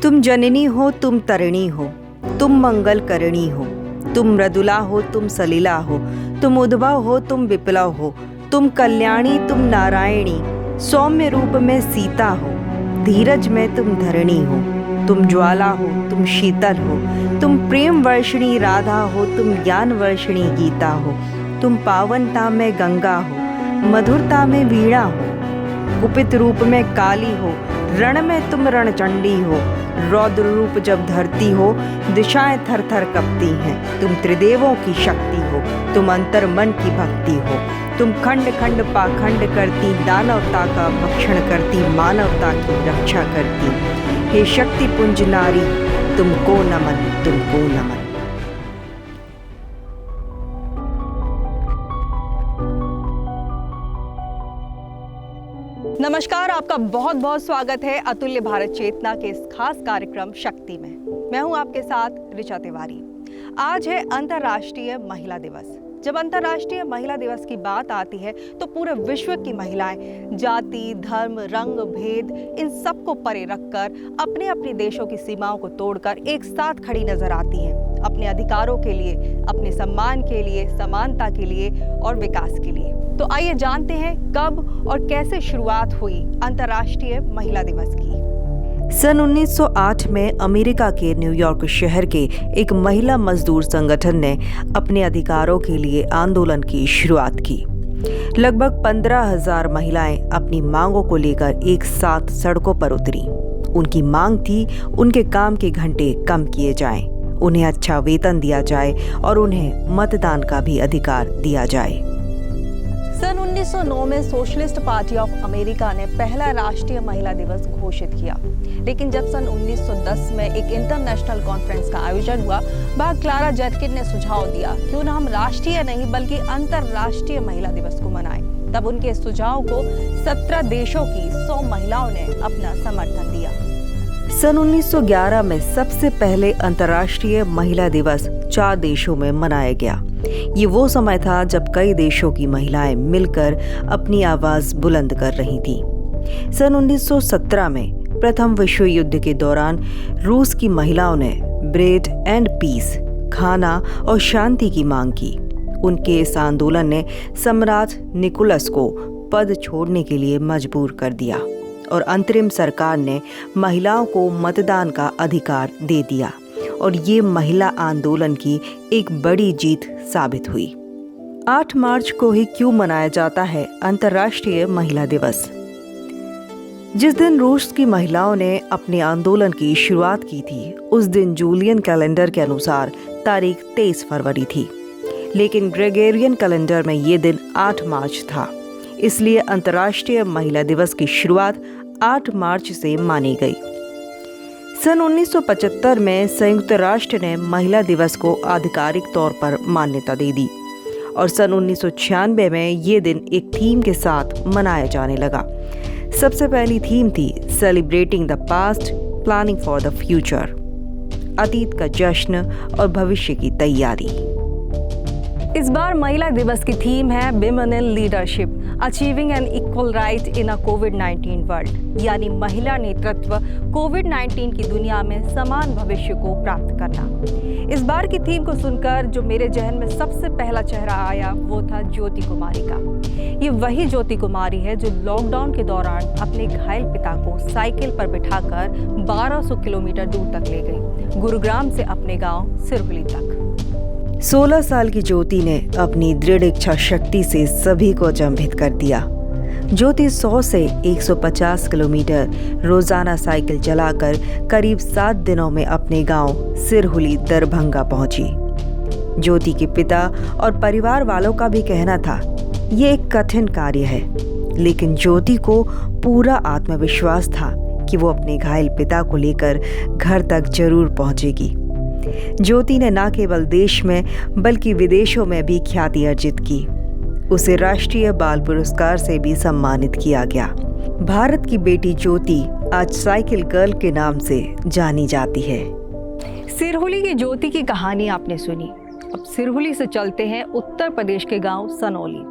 तुम जननी हो, तुम तरिणी हो, तुम मंगल करणी हो, तुम मृदुला हो, तुम सलिला हो, तुम उद्भव हो, तुम विप्लव हो, तुम कल्याणी, तुम नारायणी, सौम्य रूप में सीता हो, धीरज में तुम धरणी हो, तुम ज्वाला हो, तुम शीतल हो, तुम प्रेम वर्षिणी राधा हो, तुम ज्ञान वर्षिणी गीता हो, तुम पावनता में गंगा हो, मधुरता में वीणा हो, कुपित रूप में काली हो, रण में तुम रणचंडी हो, रौद्र रूप जब धरती हो, दिशाएं थर थर कपती हैं, तुम त्रिदेवों की शक्ति हो, तुम अंतर मन की भक्ति हो, तुम खंड खंड पाखंड करती, दानवता का भक्षण करती, मानवता की रक्षा करती, हे शक्ति पुंज नारी, तुमको नमन, तुमको नमन। नमस्कार, आपका बहुत बहुत स्वागत है अतुल्य भारत चेतना के इस खास कार्यक्रम शक्ति में। मैं हूं आपके साथ ऋचा तिवारी। आज है अंतर्राष्ट्रीय महिला दिवस। जब अंतर्राष्ट्रीय महिला दिवस की बात आती है तो पूरे विश्व की महिलाएं जाति, धर्म, रंग, भेद इन सबको परे रखकर अपने अपने देशों की सीमाओं को तोड़कर एक साथ खड़ी नजर आती हैं, अपने अधिकारों के लिए, अपने सम्मान के लिए, समानता के लिए और विकास के लिए। तो आइए जानते हैं कब और कैसे शुरुआत हुई अंतर्राष्ट्रीय महिला दिवस की। सन 1908 में अमेरिका के न्यूयॉर्क शहर के एक महिला मजदूर संगठन ने अपने अधिकारों के लिए आंदोलन की शुरुआत की। लगभग 15,000 महिलाएं अपनी मांगों को लेकर एक साथ सड़कों पर उतरी। उनकी मांग थी उनके काम के घंटे कम किए जाएं, उन्हें अच्छा वेतन दिया जाए और उन्हें मतदान का भी अधिकार दिया जाए। सन 1909 में सोशलिस्ट पार्टी ऑफ अमेरिका ने पहला राष्ट्रीय महिला दिवस घोषित किया, लेकिन जब सन 1910 में एक इंटरनेशनल कॉन्फ्रेंस का आयोजन हुआ, वहां क्लारा जेटकिन ने सुझाव दिया कि उन्हें हम राष्ट्रीय नहीं बल्कि अंतर्राष्ट्रीय महिला दिवस को मनाएं। तब उनके सुझाव को 17 देशों की 100 महिलाओं ने अपना समर्थन दिया। सन 1911 में सबसे पहले अंतर्राष्ट्रीय महिला दिवस 4 देशों में मनाया गया। ये वो समय था जब कई देशों की महिलाएं मिलकर अपनी आवाज बुलंद कर रही थीं। सन 1917 में प्रथम विश्व युद्ध के दौरान रूस की महिलाओं ने ब्रेड एंड पीस, खाना और शांति की मांग की। उनके इस आंदोलन ने सम्राट निकोलस को पद छोड़ने के लिए मजबूर कर दिया और अंतरिम सरकार ने महिलाओं को मतदान का अधिकार दे दिया और ये महिला आंदोलन की एक बड़ी जीत साबित हुई। 8 मार्च को ही क्यों मनाया जाता है अंतर्राष्ट्रीय महिला दिवस? जिस दिन रूस की महिलाओं ने अपने आंदोलन की शुरुआत की थी, उस दिन जूलियन कैलेंडर के अनुसार तारीख 23 फरवरी थी, लेकिन ग्रेगोरियन कैलेंडर में ये दिन 8 मार्च था। इसलिए अंतर्राष्ट्रीय महिला दिवस की शुरुआत 8 मार्च से मानी गई। सन 1975 में संयुक्त राष्ट्र ने महिला दिवस को आधिकारिक तौर पर मान्यता दे दी और सन 1996 में ये दिन एक थीम के साथ मनाया जाने लगा। सबसे पहली थीम थी celebrating the past, planning for the future, अतीत का जश्न और भविष्य की तैयारी। इस बार महिला दिवस की थीम है women in leadership, achieving an equal right in a कोविड-19 वर्ल्ड, यानी महिला नेतृत्व कोविड-19 की दुनिया में समान भविष्य को प्राप्त करना। इस बार की थीम को सुनकर जो मेरे जहन में सबसे पहला चेहरा आया वो था ज्योति कुमारी का। ये वही ज्योति कुमारी है जो लॉकडाउन के दौरान अपने घायल पिता को साइकिल पर बिठाकर 1200 किलोमीटर दूर तक ले गई, गुरुग्राम से अपने गांव सिरहुली तक। 16 साल की ज्योति ने अपनी दृढ़ इच्छा शक्ति से सभी को अचंभित कर दिया। ज्योति 100 से 150 किलोमीटर रोजाना साइकिल चलाकर करीब 7 दिनों में अपने गांव सिरहुली दरभंगा पहुंची। ज्योति के पिता और परिवार वालों का भी कहना था ये एक कठिन कार्य है, लेकिन ज्योति को पूरा आत्मविश्वास था कि वो अपने घायल पिता को लेकर घर तक जरूर पहुंचेगी। ज्योति ने न केवल देश में बल्कि विदेशों में भी ख्याति अर्जित की। उसे राष्ट्रीय बाल पुरस्कार से भी सम्मानित किया गया। भारत की बेटी ज्योति आज साइकिल गर्ल के नाम से जानी जाती है। सिरहुली की ज्योति की कहानी आपने सुनी। अब सिरहुली से चलते हैं उत्तर प्रदेश के गांव सनौली।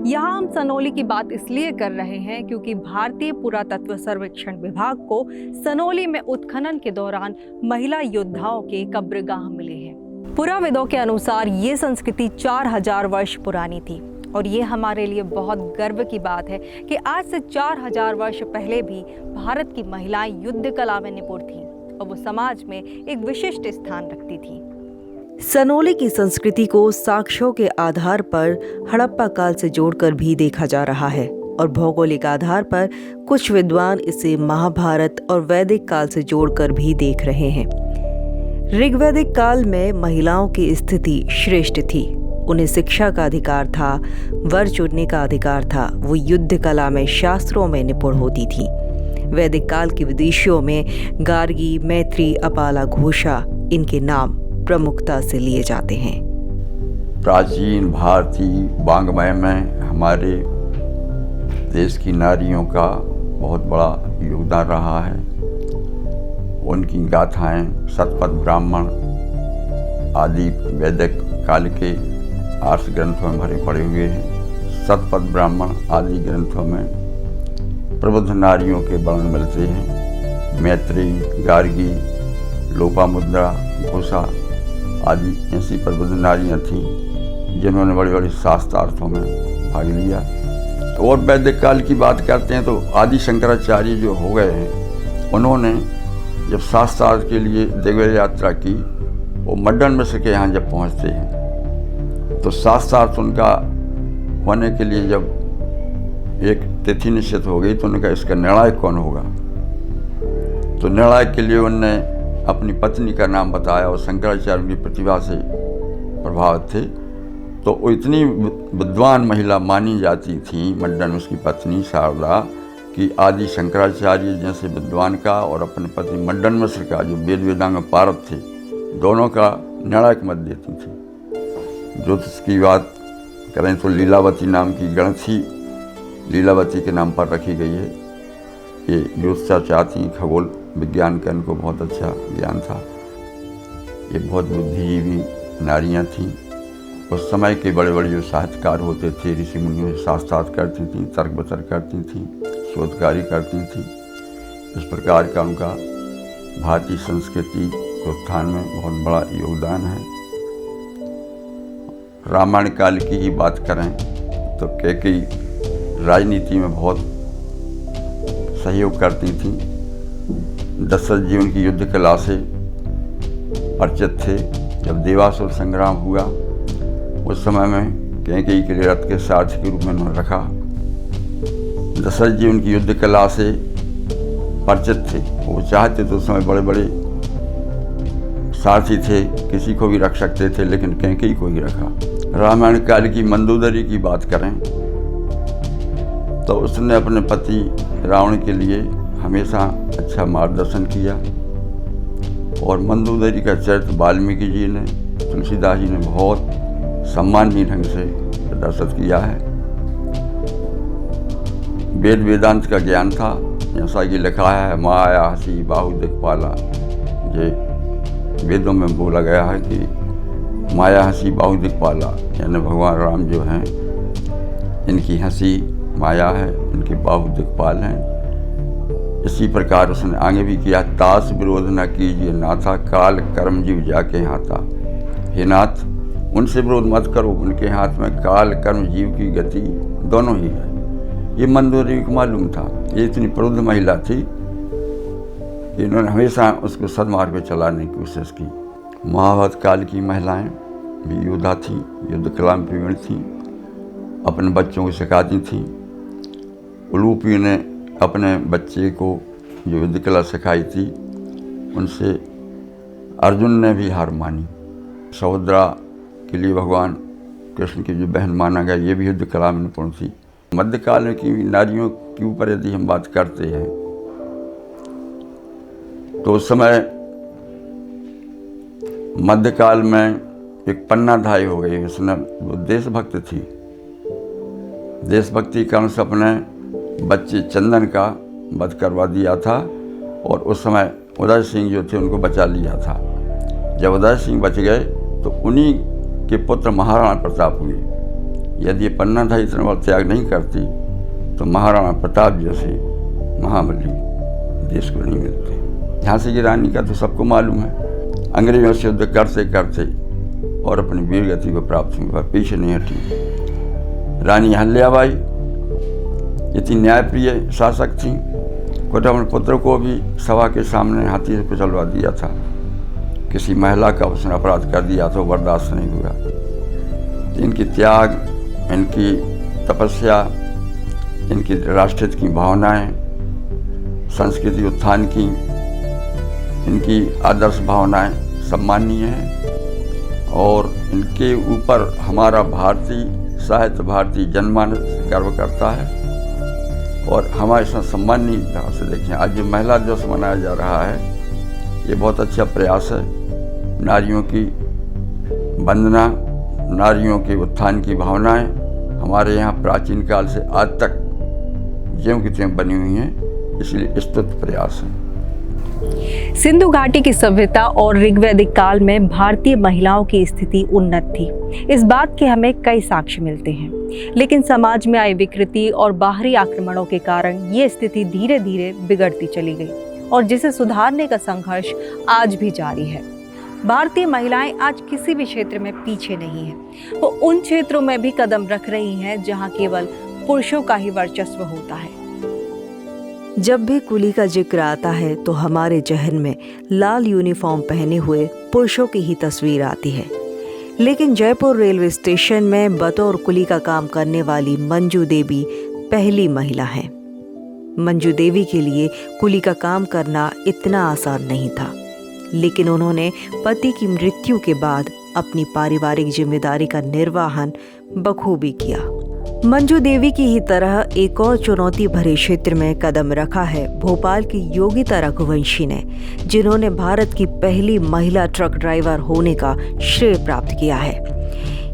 यहाँ हम सनोली की बात इसलिए कर रहे हैं क्योंकि भारतीय पुरातत्व सर्वेक्षण विभाग को सनोली में उत्खनन के दौरान महिला योद्धाओं के कब्रगाह मिले हैं। पुराविदों के अनुसार ये संस्कृति 4000 वर्ष पुरानी थी और ये हमारे लिए बहुत गर्व की बात है कि आज से 4000 वर्ष पहले भी भारत की महिलाएं युद्ध कला में निपुण थीं और वो समाज में एक विशिष्ट स्थान रखती थीं। सनोली की संस्कृति को साक्ष्यों के आधार पर हड़प्पा काल से जोड़कर भी देखा जा रहा है और भौगोलिक आधार पर कुछ विद्वान इसे महाभारत और वैदिक काल से जोड़कर भी देख रहे हैं। ऋग्वैदिक काल में महिलाओं की स्थिति श्रेष्ठ थी। उन्हें शिक्षा का अधिकार था, वर चुनने का अधिकार था, वो युद्ध कला में शास्त्रों में निपुण होती थी। वैदिक काल की विदेशियों में गार्गी, मैत्री, अपाला, घोषा इनके नाम प्रमुखता से लिए जाते हैं। प्राचीन भारतीय वाङ्मय में हमारे देश की नारियों का बहुत बड़ा योगदान रहा है। उनकी गाथाएं शतपथ ब्राह्मण आदि वैदिक काल के आर्ष ग्रंथों में भरे पड़े हुए हैं। शतपथ ब्राह्मण आदि ग्रंथों में प्रबुद्ध नारियों के वर्णन मिलते हैं। मैत्री, गार्गी, लोपामुद्रा, घोषा आदि ऐसी प्रबुद्ध नारियाँ थीं जिन्होंने बड़े बड़े शास्त्रार्थों में भाग लिया। और वैदिक काल की बात करते हैं तो आदि शंकराचार्य जो हो गए हैं, उन्होंने जब शास्त्रार्थ के लिए दिग्विजय यात्रा की, वो मड्डन मिश्र के यहाँ जब पहुँचते हैं तो शास्त्रार्थ उनका होने के लिए जब एक तिथि निश्चित हो गई तो उन्होंने कहा इसका निर्णायक कौन होगा। तो निर्णायक के लिए उनने अपनी पत्नी का नाम बताया और शंकराचार्य की प्रतिभा से प्रभावित थे। तो वो इतनी विद्वान महिला मानी जाती थी मड्डन उसकी पत्नी शारदा कि आदि शंकराचार्य जैसे विद्वान का और अपने पति मड्डन मिश्र का जो वेद वेदांग में पारद थे, दोनों का निर्णायक मत देती थी। ज्योतिष की बात करें तो लीलावती नाम की गणथी लीलावती के नाम पर रखी गई है। ये ज्योतिषाचार्य खगोल विज्ञान का इनको बहुत अच्छा ज्ञान था। ये बहुत बुद्धिजीवी नारियां थीं। उस समय के बड़े बड़े जो साहित्यकार होते थे, ऋषि मुनियों से शास्त्रार्थ करती थीं, तर्क वितर्क करती थीं, शोध कार्य करती थीं। इस प्रकार का उनका भारतीय संस्कृति उत्थान में बहुत बड़ा योगदान है। रामायण काल की ही बात करें तो कैकेयी राजनीति में बहुत सहयोग करती थीं। दशरथ जी उनकी युद्ध कला से परिचित थे। जब देवासुर संग्राम हुआ उस समय में कैकेयी के लिए रथ के सारथी के रूप में उन्होंने रखा। दशरथ जी उनकी युद्ध कला से परिचित थे। वो चाहते तो उस समय बड़े बड़े सारथी थे, किसी को भी रख सकते थे, लेकिन कैकेयी को ही रखा। रामायण काल की मंदोदरी की बात करें तो उसने अपने पति रावण के लिए हमेशा अच्छा मार्गदर्शन किया और मंदोदरी का चरित्र वाल्मीकि जी ने, तुलसीदास जी ने बहुत सम्माननीय ढंग से प्रदर्शित किया है। वेद वेदांत का ज्ञान था, जैसा कि लिखा है माया हसी बाहु दिक्पाला। ये वेदों में बोला गया है कि माया हसी बाहु दिक्पाला, यानी भगवान राम जो हैं इनकी हंसी माया है, इनके बाहु दिक्पाल हैं। इसी प्रकार उसने आगे भी किया, तास विरोध न कीजिए नाथा, काल कर्म जीव जाके हाथा। हे नाथ, उनसे विरोध मत करो, उनके हाथ में काल कर्म जीव की गति दोनों ही है। ये मंदोदरी को मालूम था। ये इतनी प्रबुद्ध महिला थी कि इन्होंने हमेशा उसको सदमार्ग पे चलाने की कोशिश की। महाभारत काल की महिलाएं भी योद्धा थीं, युद्ध कला में प्रवीण थीं, अपने बच्चों को सिखाती थीं। उलूपी ने अपने बच्चे को जो युद्ध कला सिखाई थी, उनसे अर्जुन ने भी हार मानी। सहोदरा के लिए भगवान कृष्ण की जो बहन माना गया, ये भी युद्ध कला में निपुण थी। मध्यकाल की नारियों के ऊपर यदि हम बात करते हैं तो उस समय मध्यकाल में एक पन्नाधाय हो गई। उसने वो देशभक्त थी, देशभक्ति कारण से अपने बच्चे चंदन का वध करवा दिया था और उस समय उदय सिंह जो थे उनको बचा लिया था। जब उदय सिंह बच गए तो उन्हीं के पुत्र महाराणा प्रताप हुए। यदि पन्ना था इतना बड़ा त्याग नहीं करती तो महाराणा प्रताप जैसे महाबली देश को नहीं मिलते। झांसी की रानी का तो सबको मालूम है, अंग्रेजों से युद्ध करते करते और अपनी वीर गति को प्राप्त हुई, पर पीछे नहीं हटी। रानी अहल्याबाई इतनी न्यायप्रिय शासक थी, खुद अपने पुत्र को भी सभा के सामने हाथी से कुचलवा दिया था। किसी महिला का उसने अपराध कर दिया तो बर्दाश्त नहीं हुआ। इनकी त्याग, इनकी तपस्या, इनकी राष्ट्रहित की भावनाएं, संस्कृति उत्थान की इनकी आदर्श भावनाएं सम्माननीय हैं और इनके ऊपर हमारा भारतीय साहित्य, भारतीय जनमानस गर्व करता है और हमारे साथ सम्माननीय भाव से देखें। आज जो महिला दिवस मनाया जा रहा है, ये बहुत अच्छा प्रयास है। नारियों की वंदना, नारियों के उत्थान की भावनाएं हमारे यहाँ प्राचीन काल से आज तक ज्यों की त्यों बनी हुई हैं, इसलिए स्तुत प्रयास है। सिंधु घाटी की सभ्यता और ऋग्वैदिक काल में भारतीय महिलाओं की स्थिति उन्नत थी, इस बात के हमें कई साक्ष्य मिलते हैं। लेकिन समाज में आई विकृति और बाहरी आक्रमणों के कारण ये स्थिति धीरे धीरे बिगड़ती चली गई और जिसे सुधारने का संघर्ष आज भी जारी है। भारतीय महिलाएं आज किसी भी क्षेत्र में पीछे नहीं हैं। वो उन क्षेत्रों में भी कदम रख रही हैं जहां केवल पुरुषों का ही वर्चस्व होता है। जब भी कुली का जिक्र आता है तो हमारे जहन में लाल यूनिफॉर्म पहने हुए पुरुषों की ही तस्वीर आती है। लेकिन जयपुर रेलवे स्टेशन में बतौर कुली का काम करने वाली मंजू देवी पहली महिला हैं। मंजू देवी के लिए कुली का काम करना इतना आसान नहीं था, लेकिन उन्होंने पति की मृत्यु के बाद अपनी पारिवारिक जिम्मेदारी का निर्वहन बखूबी किया। मंजू देवी की ही तरह एक और चुनौती भरे क्षेत्र में कदम रखा है भोपाल की योगिता रघुवंशी ने, जिन्होंने भारत की पहली महिला ट्रक ड्राइवर होने का श्रेय प्राप्त किया है।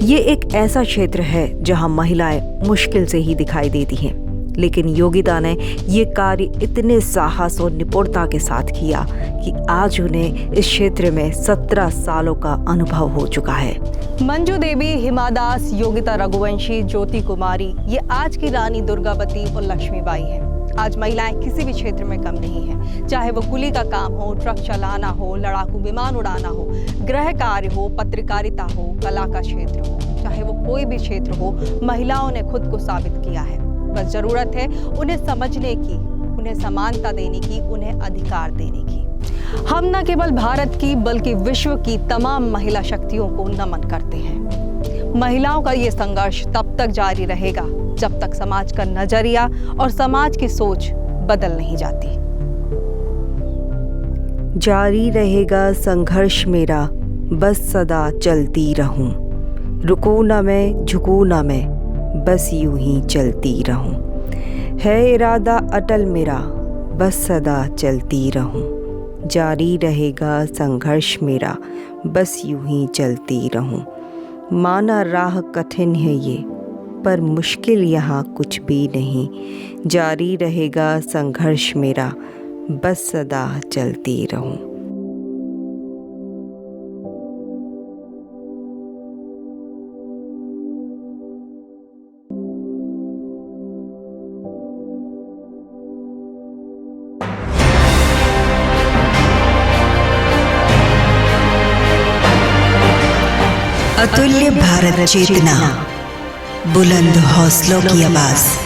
ये एक ऐसा क्षेत्र है जहां महिलाएं मुश्किल से ही दिखाई देती हैं, लेकिन योगिता ने ये कार्य इतने साहस और निपुणता के साथ किया कि आज उन्हें इस क्षेत्र में 17 सालों का अनुभव हो चुका है। मंजू देवी, हिमा दास, योगिता रघुवंशी, ज्योति कुमारी, ये आज की रानी दुर्गावती और लक्ष्मीबाई हैं। आज महिलाएं किसी भी क्षेत्र में कम नहीं हैं, चाहे वो कुली का काम हो, ट्रक चलाना हो, लड़ाकू विमान उड़ाना हो, गृह कार्य हो, पत्रकारिता हो, कला का क्षेत्र हो, चाहे वो कोई भी क्षेत्र हो, महिलाओं ने खुद को साबित किया है। बस जरूरत है उन्हें समझने की, उन्हें समानता देने की, उन्हें अधिकार देने की। हम न केवल भारत की बल्कि विश्व की तमाम महिला शक्तियों को नमन करते हैं। महिलाओं का ये संघर्ष तब तक जारी रहेगा जब तक समाज का नजरिया और समाज की सोच बदल नहीं जाती। जारी रहेगा संघर्ष मेरा, बस सदा चलती रहूं। रुकू ना मैं, झुकू ना मैं, बस यूं ही चलती रहूं। है इरादा अटल मेरा, बस सदा चलती रहूं। जारी रहेगा संघर्ष मेरा, बस यूं ही चलती रहूं। माना राह कठिन है ये, पर मुश्किल यहाँ कुछ भी नहीं। जारी रहेगा संघर्ष मेरा, बस सदा चलती रहूं। अतुल्य भारत चेतना, बुलंद हौसलों की आवाज।